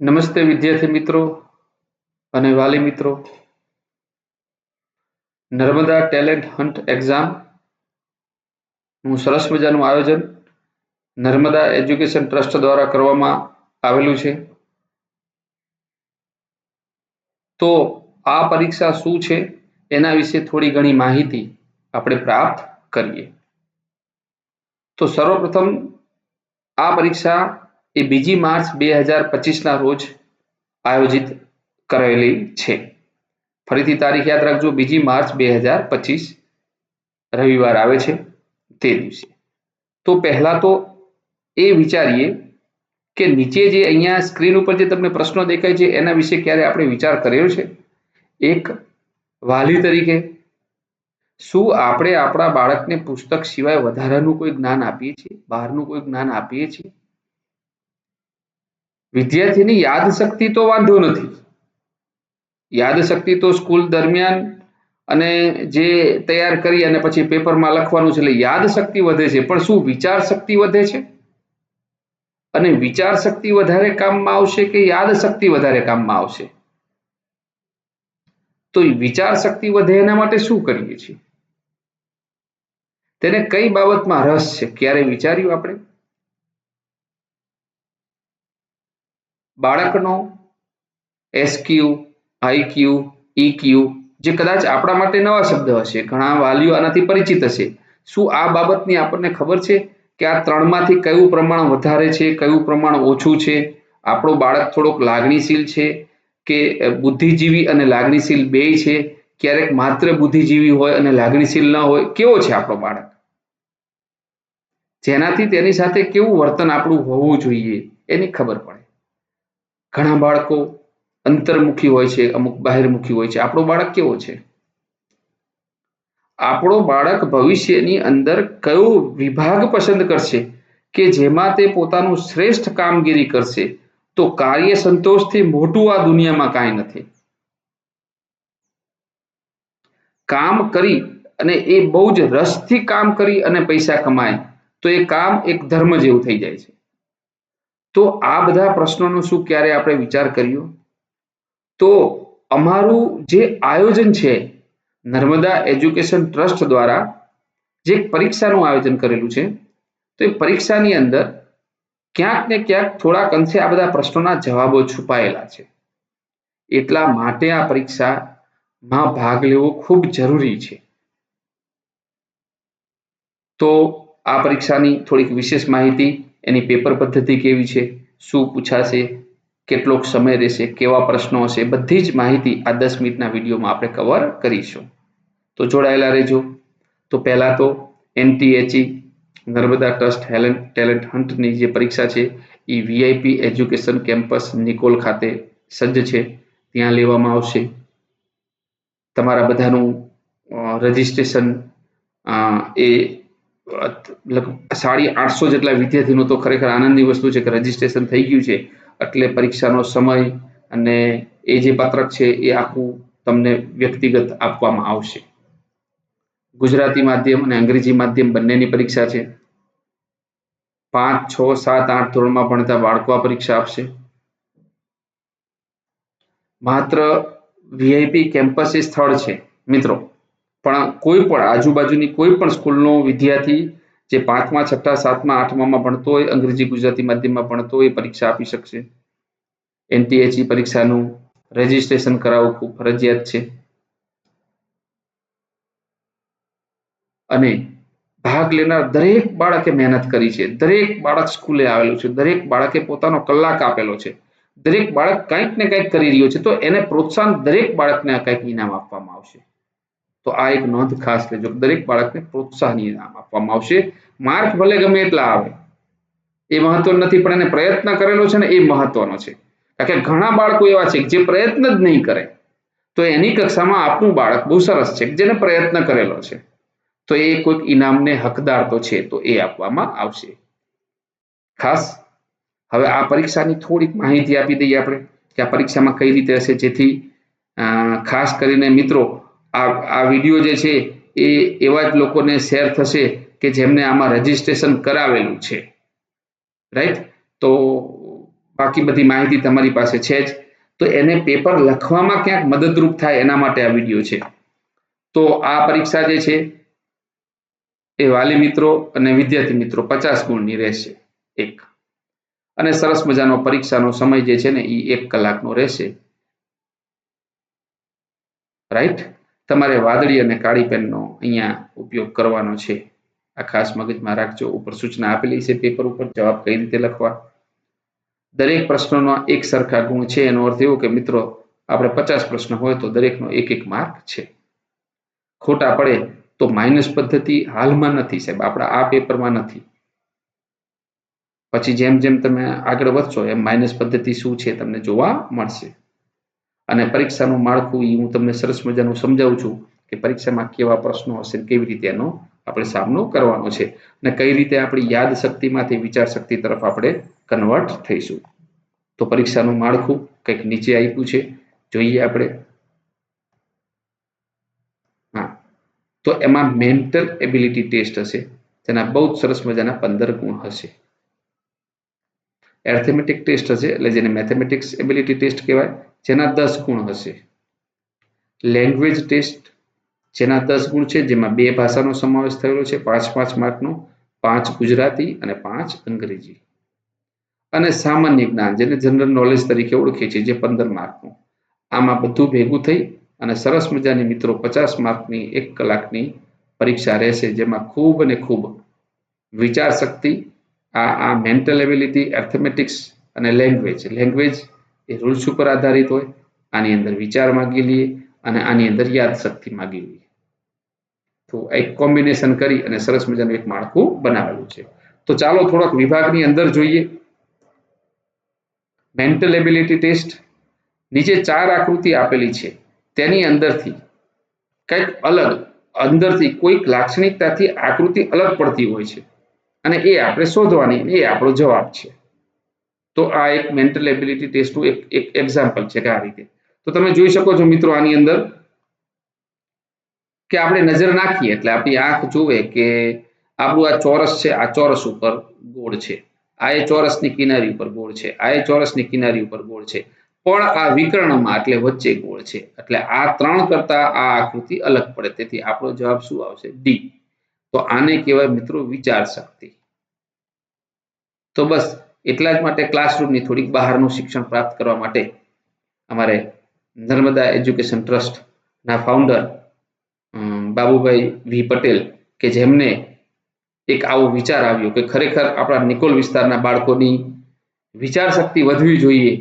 નમસ્તે વિદ્યાર્થી મિત્રો અને વાલી મિત્રો. નર્મદા ટેલેન્ટ હન્ટ એક્ઝામ નું સરસ મજાનું આયોજન નર્મદા એજ્યુકેશન ટ્રસ્ટ દ્વારા કરવામાં આવેલું છે. તો આ પરીક્ષા શું છે એના વિશે થોડી ઘણી માહિતી આપણે પ્રાપ્ત કરીએ. તો સર્વપ્રથમ આ પરીક્ષા એ 2 માર્ચ 2025 ના રોજ આયોજિત કરેલી છે. ફરીથી તારીખ યાદ રાખજો, 2 માર્ચ 2025 રવિવાર આવે છે તે દિવસે. તો પહેલા તો એ વિચારીએ કે નીચે જે અહીંયા સ્ક્રીન ઉપર જે તમને પ્રશ્નો દેખાય છે એના વિશે ક્યારે આપણે વિચાર કર્યો છે? એક વાલી તરીકે શું આપણે આપણા બાળકને પુસ્તક સિવાય વધારાનું કોઈ જ્ઞાન આપીએ છીએ, બહારનું કોઈ જ્ઞાન આપીએ છીએ? વિદ્યાર્થીની યાદશક્તિ તો વાંધો નથી, યાદશક્તિ તો સ્કૂલ દરમિયાન અને જે તૈયાર કરી અને પછી પેપરમાં લખવાનું છે એટલે યાદશક્તિ વધે છે, પણ શું વિચાર શક્તિ વધે છે? અને વિચાર શક્તિ વધારે કામમાં આવશે કે યાદશક્તિ વધારે કામમાં આવશે? તો વિચાર શક્તિ વધે એના માટે શું કરીએ છીએ? તેને કઈ બાબતમાં રસ છે ક્યારે વિચાર્યું આપણે? બાળકનો એસક્યુ, આઈક્યુ, ઈક્યુ જે કદાચ આપણા માટે નવા શબ્દ હશે, ઘણા વાલીઓ આનાથી પરિચિત હશે. શું આ બાબતની આપણને ખબર છે કે આ ત્રણમાંથી કયું પ્રમાણ વધારે છે, કયું પ્રમાણ ઓછું છે? આપણું બાળક થોડોક લાગણીશીલ છે કે બુદ્ધિજીવી અને લાગણીશીલ બેય છે? ક્યારેક માત્ર બુદ્ધિજીવી હોય અને લાગણીશીલ ન હોય? કેવો છે આપણો બાળક? જેનાથી તેની સાથે કેવું વર્તન આપણું હોવું જોઈએ એની ખબર પડે. ઘણા બાળકો અંતર્મુખી હોય છે, અમુક બહારમુખી હોય છે. આપણો બાળક કેવો છે? આપણો બાળક ભવિષ્યની અંદર કયો વિભાગ પસંદ કરશે કે જેમાં તે પોતાનું શ્રેષ્ઠ કામગીરી કરશે? તો કાર્ય સંતોષથી મોટું આ દુનિયામાં કાંઈ નથી. કામ કરી અને એ બહુ જ રસથી કામ કરી અને પૈસા કમાય તો એ કામ એક ધર્મ જેવું થઈ જાય છે. તો આ બધા પ્રશ્નોનો શું ક્યારે આપણે વિચાર કર્યો? તો અમારું જે આયોજન છે નર્મદા એજ્યુકેશન ટ્રસ્ટ દ્વારા જે પરીક્ષાનું આયોજન કરેલું છે, તો એ પરીક્ષાની અંદર ક્યાંક ને ક્યાંક થોડાક અંશે આ બધા પ્રશ્નોના જવાબો છુપાયેલા છે. એટલા માટે આ પરીક્ષામાં ભાગ લેવો ખૂબ જરૂરી છે. તો આ પરીક્ષાની થોડીક વિશેષ માહિતી, એની પેપર પદ્ધતિ કેવી છે, શું પૂછાશે, કેટલોક સમય રહેશે, કેવા પ્રશ્નો હશે, બધી જ માહિતી આ 10 મિનિટના વિડીયોમાં આપણે કવર કરીશું. તો જોડાયેલા રહેજો. તો પહેલા તો NTHE નર્મદા ટ્રસ્ટ ટેલેન્ટ હન્ટની જે પરીક્ષા છે એ VIP એજ્યુકેશન કેમ્પસ નિકોલ ખાતે સજ્જ છે, ત્યાં લેવામાં આવશે. તમારા બધાનું રજીસ્ટ્રેશન એ 850 જેટલા વિદ્યાર્થીનો તો ખરેખર આનંદની વસ્તુ છે કે રજીસ્ટ્રેશન થઈ ગયું છે, એટલે પરીક્ષાનો સમય અને એ જે પત્રક છે એ આખું તમને વ્યક્તિગત આપવામાં આવશે. ગુજરાતી માધ્યમ અને અંગ્રેજી માધ્યમ બંનેની પરીક્ષા છે. 5, 6, 7, 8 ધોરણમાં ભણતા બાળકો આ પરીક્ષા આપશે. માત્ર VIP કેમ્પસ એ સ્થળ છે મિત્રો, પણ કોઈ પણ આજુબાજુની કોઈ પણ સ્કૂલનો વિદ્યાર્થી જે 5મા, 6, 7મા, 8મામાં ભણતો હોય, અંગ્રેજી ગુજરાતી માધ્યમમાં ભણતો હોય, પરીક્ષા આપી શકશે. NTHE પરીક્ષાનું રજીસ્ટ્રેશન કરાવવું ખૂબ ફરજિયાત છે. અને ભાગ લેનાર દરેક બાળકે મહેનત કરી છે, દરેક બાળક સ્કૂલે આવેલું છે, દરેક બાળકે પોતાનો કલાક આપેલો છે, દરેક બાળક કંઈક ને કંઈક કરી રહ્યો છે, તો એને પ્રોત્સાહન દરેક બાળકને કંઈક ઇનામ આપવામાં આવશે. તો આ એક નોંધ ખાસ લેજો, દરેક બાળકને પ્રોત્સાહન ઇનામ આપવામાં આવશે. માર્ક ભલે ગમે એટલા આવે એ મહત્વ નથી, પણ એને પ્રયત્ન કરેલો છે ને એ મહત્વનો છે. કારણ કે ઘણા બાળકો એવા છે જે પ્રયત્ન જ નહીં કરે, તો એની કક્ષામાં આપણું બાળક બહુ સરસ છે જેને પ્રયત્ન કરેલો છે, તો એ કોઈક ઇનામને હકદાર તો છે, તો એ આપવામાં આવશે. ખાસ હવે આ પરીક્ષાની થોડીક માહિતી આપી દઈએ આપણે કે આ પરીક્ષામાં કઈ રીતે હશે, જેથી ખાસ કરીને મિત્રો આ વિડીયો જે છે એ એવા જ લોકોને શેર થશે કે જેમને આમાં રજીસ્ટ્રેશન કરાવેલું છે. રાઈટ? તો બાકી બધી માહિતી તમારી પાસે છે જ. તો એને પેપર લખવામાં ક્યાંક મદદરૂપ થાય એના માટે આ વિડીયો છે. તો આ પરીક્ષા જે છે એ વાલી મિત્રો અને વિદ્યાર્થી મિત્રો 50 ગુણની રહેશે એક. અને સરસ મજાનો પરીક્ષાનો સમય જે છે ને એ 1 કલાકનો રહેશે. રાઈટ. તમારે વાદળી અને કાળી પેનનો અહીંયા ઉપયોગ કરવાનો છે. આ ખાસ મગજમાં રાખજો. ઉપર સૂચના આપેલી છે પેપર ઉપર જવાબ કઈ રીતે લખવા. દરેક પ્રશ્નોના એક સરખા ગુણ છે. એનો અર્થ એવો કે મિત્રો આપણે 50 પ્રશ્ન હોય તો દરેકનો 1 માર્ક છે. ખોટા પડે તો માઇનસ પદ્ધતિ હાલમાં નથી સાહેબ, આપણા આ પેપરમાં નથી. પછી જેમ જેમ તમે આગળ વધશો એમ માઇનસ પદ્ધતિ શું છે તમને જોવા મળશે. અને પરીક્ષાનું માળખું હું તમને સરસ મજાનું સમજાવું છું કે પરીક્ષામાં કેવા પ્રશ્નો હશે, કેવી રીતે એનો આપણે સામનો કરવાનો છે અને કઈ રીતે આપણી યાદ શક્તિમાંથી વિચાર શક્તિ તરફ આપણે કન્વર્ટ થઈશું. તો પરીક્ષાનું માળખું કંઈક નીચે આપ્યું છે, જોઈએ આપણે. હા, તો એમાં મેન્ટલ એબિલિટી ટેસ્ટ હશે, તેના બહુ સરસ મજાના 15 ગુણ હશે. એર્થમેટિક ટેસ્ટ હશે, એટલે જેને મેથેમેટિક્સ એબિલિટી ટેસ્ટ કહેવાય, જેના 10 ગુણ હશે. લેંગ્વેજ ટેસ્ટ જેના 10 ગુણ છે, જેમાં 2 ભાષાનો સમાવેશ થયેલો છે, 5-5 માર્કનો, 5 ગુજરાતી અને 5 અંગ્રેજી. અને સામાન્ય જ્ઞાન જેને જનરલ નોલેજ તરીકે ઓળખીએ છીએ, જે 15 માર્કનું. આમાં બધું ભેગું થઈ અને સરસ મજાની મિત્રો 50 માર્કની 1 કલાકની પરીક્ષા રહેશે, જેમાં ખૂબ અને ખૂબ વિચાર શક્તિ, આ મેન્ટલ એબિલિટી, એર્થમેટિક્સ અને લેંગ્વેજ એ રૂલ્સ ઉપર આધારિત હોય. આની અંદર વિચાર માગી લઈએ અને આની અંદર યાદ શક્તિ માગી લઈએ. તો એક કોમ્બિનેશન કરી અને સરસ મજાનું એક માળખું બનાવેલું છે. તો ચાલો થોડોક વિભાગની અંદર જોઈએ. મેન્ટલ એબિલિટી ટેસ્ટ નીચે 4 આકૃતિ આપેલી છે, તેની અંદરથી કંઈક અલગ, અંદરથી કોઈક લાક્ષણિકતાથી આકૃતિ અલગ પડતી હોય છે અને એ આપણે શોધવાની, એ આપણો જવાબ છે. તો આ એક મેન્ટલ એબિલિટી ટેસ્ટનું એક એક્ઝામ્પલ છે કે આ રીતે. તો તમે જોઈ શકો છો મિત્રો આની અંદર કે આપણે નજર નાખીએ એટલે આપણી આંખ જોવે કે આપણું આ ચોરસ છે, આ ચોરસ ઉપર ગોળ છે, આ એ ચોરસની કિનારી ઉપર ગોળ છે, આ એ ચોરસની કિનારી ઉપર ગોળ છે, પણ આ વિકર્ણમાં એટલે વચ્ચે ગોળ છે. એટલે આ 3 કરતા આ આકૃતિ અલગ પડે. તેથી આપણો જવાબ શું આવશે? ડી. તો આને કહેવાય મિત્રો વિચાર શક્તિ. તો બસ એટલા જ માટે ક્લાસરૂમની થોડીક બહારનું શિક્ષણ પ્રાપ્ત કરવા માટે અમારે નર્મદા એજ્યુકેશન ટ્રસ્ટના ફાઉન્ડર બાબુભાઈ વી પટેલ, કે જેમને એક આવો વિચાર આવ્યો કે ખરેખર આપણા નિકોલ વિસ્તારના બાળકોની વિચાર શક્તિ વધવી જોઈએ,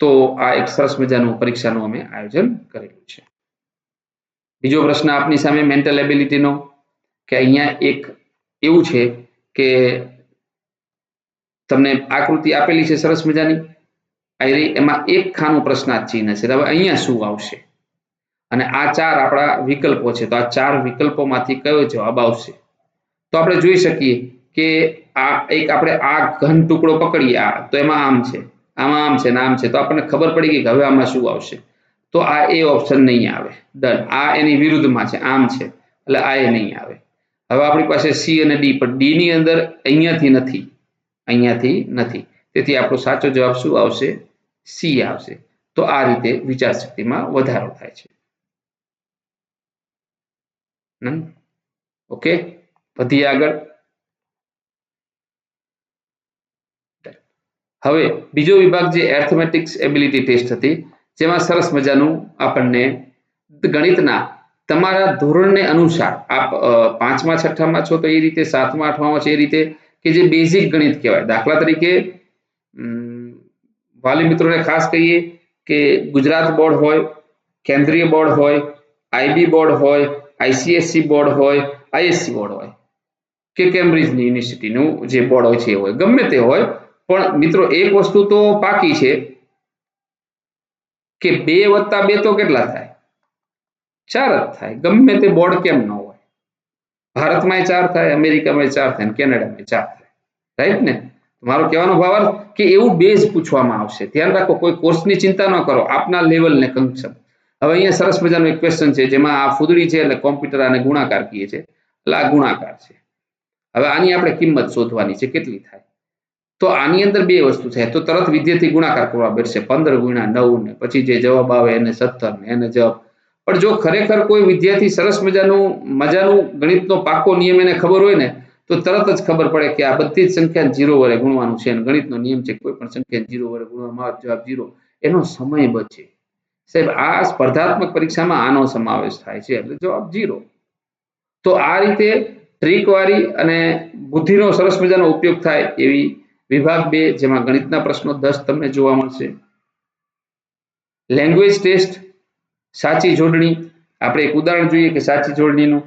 તો આ એક સરસ મજાનું પરીક્ષાનું અમે આયોજન કરેલું છે. બીજો પ્રશ્ન આપની સામે મેન્ટલ એબિલિટીનો, કે અહીંયા એક એવું છે કે તમને આકૃતિ આપેલી છે સરસ મજાની, એમાં એક ખાનું પ્રશ્નાર્થ ચિહ્ન છે. હવે અહીંયા શું આવશે? અને આ 4 આપણા વિકલ્પો છે, તો આ 4 વિકલ્પોમાંથી કયો જવાબ આવશે? તો આપણે જોઈ શકીએ કે આ એક આપણે આ ઘન ટુકડો પકડીએ, આ તો એમાં આમ છે, આમાં આમ છે ને આમ છે, તો આપણને ખબર પડી ગઈ કે હવે આમાં શું આવશે. તો આ એ ઓપ્શન નહીં આવે, ડન. આ એની વિરુદ્ધમાં છે, આમ છે, એટલે આ એ નહીં આવે. હવે આપણી પાસે સી અને ડી, પણ ડી ની અંદર અહીંયાથી નથી. તેથી આપણો સાચો જવાબ શું આવશે? સી આવશે. તો આ રીતે વિચાર શક્તિમાં વધારો થાય છે. ઓકે, વધીએ આગળ. હવે બીજો વિભાગ જે એર્થમેટિક્સ એબિલિટી ટેસ્ટ હતી, જેમાં સરસ મજાનું આપણને ગણિતના તમારા ધોરણને અનુસાર, આપ 5મા 6મા છો તો એ રીતે, 7મા 8મામાં છે એ રીતે, કે જે બેઝિક ગણિત કહેવાય. દાખલા તરીકે વાલી મિત્રોને ખાસ કહીએ કે ગુજરાત બોર્ડ હોય, કેન્દ્રીય બોર્ડ હોય, આઈબી બોર્ડ હોય, આઈસીએસસી બોર્ડ હોય, આઈએસસી બોર્ડ હોય, કે કેમ્બ્રિજ યુનિવર્સિટીનું જે બોર્ડ હોય છે એ હોય, ગમે તે હોય, પણ મિત્રો એક વસ્તુ તો પાકી છે કે 2 + 2 તો કેટલા થાય? 4 જ થાય. ગમે તે બોર્ડ કેમ ન હોય, ભારતમાં 4 થાય, અમેરિકામાં 4 થાય, કેનેડામાં 4 થાય. રાઈટ ને? મારો કહેવાનો ભાવ કે એવું બેઝ પૂછવામાં આવશે. ધ્યાન રાખો, કોઈ કોર્સની ચિંતા ન કરો, આપના લેવલને કન્સમ. હવે અહીંયા સરસ મજાનો એક ક્વેશ્ચન છે, જેમાં આ ફૂદડી છે એટલે કોમ્પ્યુટર આને ગુણાકાર કહીએ છે, એટલે આ ગુણાકાર છે. હવે આની આપણે કિંમત શોધવાની છે, કેટલી થાય? તો આની અંદર બે વસ્તુ છે, તો તરત વિદ્યાર્થી ગુણાકાર કરવા બેઠશે 15 ગુણ્યા 9 ને પછી જે જવાબ આવે એને 17 ને એને જવાબ. પણ જો ખરેખર કોઈ વિદ્યાર્થી સરસ મજાનું ગણિતનો પાકો નિયમ એને ખબર હોય ને તો તરત જ ખબર પડે કે આ બધી જ સંખ્યા 0 વડે ગુણવાનું છે અને ગણિતનો નિયમ છે કોઈ પણ સંખ્યા 0 વડે ગુણવામાં આવે જવાબ 0. એનો સમય બચે. સાહેબ આ સ્પર્ધાત્મક પરીક્ષામાં આનો સમાવેશ થાય છે એટલે જવાબ 0. તો આ રીતે ટ્રીક વાળી અને બુદ્ધિનો સરસ મજાનો ઉપયોગ થાય એવી વિભાગ 2 જેમાં ગણિતના પ્રશ્નો 10 તમને જોવા મળશે. લેંગ્વેજ ટેસ્ટ સાચી જોડણી, આપણે એક ઉદાહરણ જોઈએ કે સાચી જોડણીનું.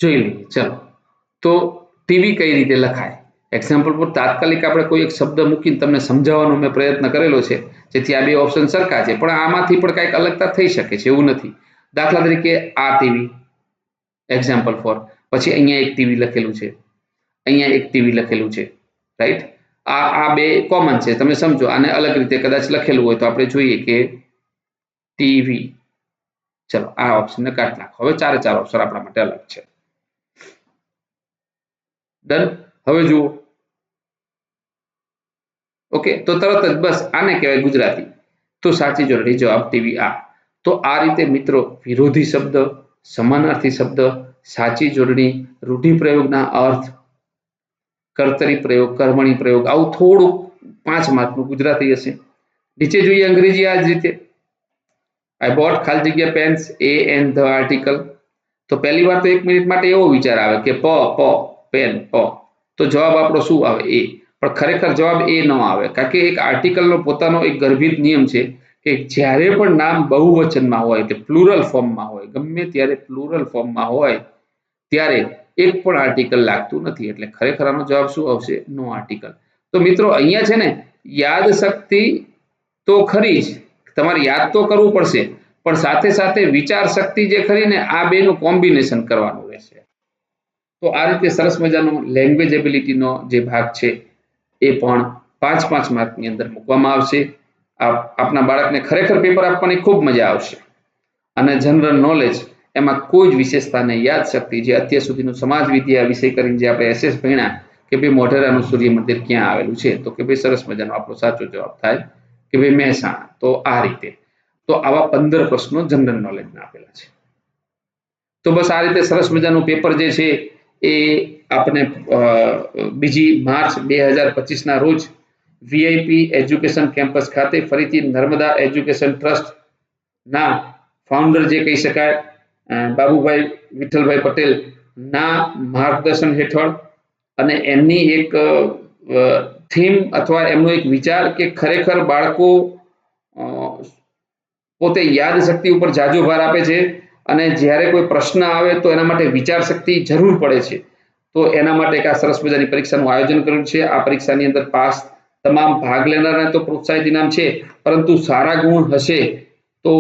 જોઈ લઈએ ચલો. તો ટીવી કઈ રીતે લખાય એક્ઝામ્પલ પર તાત્કાલિક આપણે કોઈ એક શબ્દ મૂકીને તમને સમજાવવાનો મેં પ્રયત્ન કરેલો છે જેથી આ બે ઓપ્શન સરખા છે પણ આમાંથી પણ કંઈક અલગતા થઈ શકે છે એવું નથી. દાખલા તરીકે આ ટીવી એક્ઝામ્પલ ફોર, પછી અહીંયા એક ટીવી લખેલું છે, અહીંયા એક ટીવી લખેલું છે, રાઈટ. આ બે કોમન છે, તમે સમજો. આને અલગ રીતે કદાચ લખેલું હોય તો આપણે જોઈએ કે ટીવી. ચલો આ ઓપ્શનને કાઢી નાખો. હવે ચારે ચાર ઓપ્શન આપણા માટે અલગ છે. ડન. હવે જુઓ. ઓકે, તો તરત જ બસ આને કહેવાય ગુજરાતી. તો સાચી જોડણી જવાબ ટીવી આ. તો આ રીતે મિત્રો વિરોધી શબ્દ, સમાનાર્થી શબ્દ, સાચી જોડણી, રૂઢિપ્રયોગના અર્થ, કર્તરી પ્રયોગ, કર્મણી પ્રયોગ, આવું થોડું 5 માર્કનું ગુજરાતી હશે. નીચે જોઈએ અંગ્રેજી આ જ રીતે. આઈ બોટ ખાલી જગ્યા પેન્સ એ એન્ડ ધ આર્ટિકલ. તો પહેલી વાર તો 1 મિનિટ માટે એવો વિચાર આવે કે પેન તો જવાબ આપણો શું આવે એ. પણ ખરેખર જવાબ એ ન આવે કારણ કે એક આર્ટિકલનો પોતાનો એક ગર્ભિત નિયમ છે કે જ્યારે પણ નામ બહુવચનમાં હોય તે પ્લુરલ ફોર્મમાં હોય, ગમે ત્યારે પ્લુરલ ફોર્મમાં હોય ત્યારે એક પણ આર્ટિકલ લાગતું નથી. એટલે ખરેખર આનો જવાબ શું આવશે? નો આર્ટિકલ. તો મિત્રો અહીંયા છે ને યાદ શક્તિ તો ખરી જ, તમારે યાદ તો કરવું પડશે પણ સાથે સાથે વિચાર શક્તિ જે ખરી ને આ બેનું કોમ્બિનેશન કરવાનું રહેશે. તો આ રીતે સરસ મજાનો લેંગ્વેજ એબિલિટીનો જે ભાગ છે એ પણ 5-5 માર્કની અંદર મૂકવામાં આવશે. આપના બાળકને ખરેખર પેપર આપવાની ખૂબ મજા આવશે. અને જનરલ નોલેજ એમાં કોઈ જ વિશેષતા નહીં. યાદશક્તિ જે અત્યાર સુધીનું સમાજ વિદ્યા વિષય કરીને જે આપણે એસએસ ભણ્યા કે ભાઈ મોઢેરાનું સૂર્ય મંદિર ક્યાં આવેલું છે તો કે ભાઈ સરસ મજાનો આપણો સાચો જવાબ થાય કે ભાઈ મહેસાણા. તો આ રીતે તો આવા 15 પ્રશ્નો જનરલ નોલેજના આપેલા છે. તો બસ આ રીતે સરસ મજાનું પેપર જે છે એ આપણે 2 માર્ચ 2025 ના રોજ વીઆઈપી એજ્યુકેશન કેમ્પસ ખાતે ફરીથી નર્મદા એજ્યુકેશન ટ્રસ્ટ ના ફાઉન્ડર જે કહી શકાય બાબુભાઈ વિઠ્ઠલભાઈ પટેલ ના માર્ગદર્શન હેઠળ અને એમની એક થીમ અથવા એમનો એક વિચાર કે ખરેખર બાળકો પોતે યાદ શક્તિ ઉપર જાજો ભાર આપે છે અને જ્યારે કોઈ પ્રશ્ન આવે તો એના માટે વિચાર શક્તિ જરૂર પડે છે. તો એના માટે એક આ સરસ મજાની પરીક્ષાનું આયોજન કર્યું છે. આ પરીક્ષાની અંદર પાસ તમામ ભાગ લેનારને તો પ્રોત્સાહિત ઇનામ છે પરંતુ સારા ગુણ હશે તો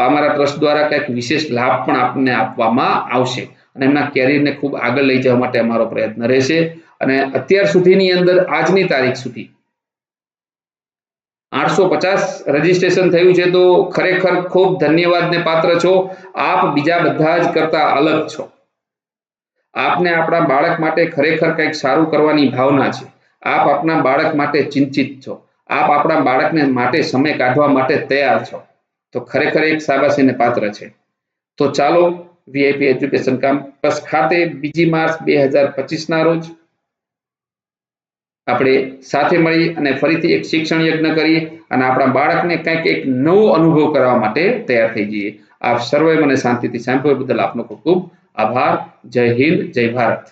અમારા ટ્રસ્ટ દ્વારા કંઈક વિશેષ લાભ પણ આપણને આપવામાં આવશે અને એમના કેરિયરને ખૂબ આગળ લઈ જવા માટે અમારો પ્રયત્ન રહેશે. અને અત્યાર સુધીની અંદર આજની તારીખ સુધી 850 રજીસ્ટ્રેશન થયું છે તો ખરેખર ખૂબ ધન્યવાદને પાત્ર છો. આપ બીજા બધા જ કરતા અલગ છો. આપને આપણા બાળક માટે ખરેખર કંઈક સારું કરવાની ભાવના છે. આપ આપના બાળક માટે ચિંતિત છો. આપ આપણા બાળકને માટે સમય કાઢવા માટે તૈયાર છો. તો ખરેખર એક શાબાશીને પાત્ર છે. તો ચાલો વીઆઈપી એજ્યુકેશન કેમ્પસ ખાતે 2 માર્ચ 2025 ના રોજ આપણે સાથે મળી અને ફરીથી એક શિક્ષણ યજ્ઞ કરીએ અને આપણા બાળકને કંઈક એક નવો અનુભવ કરવા માટે તૈયાર થઈ જઈએ. આપ સર્વે મને શાંતિથી સાંભળવા બદલ આપનો ખૂબ ખૂબ આભાર. જય હિન્દ, જય ભારત.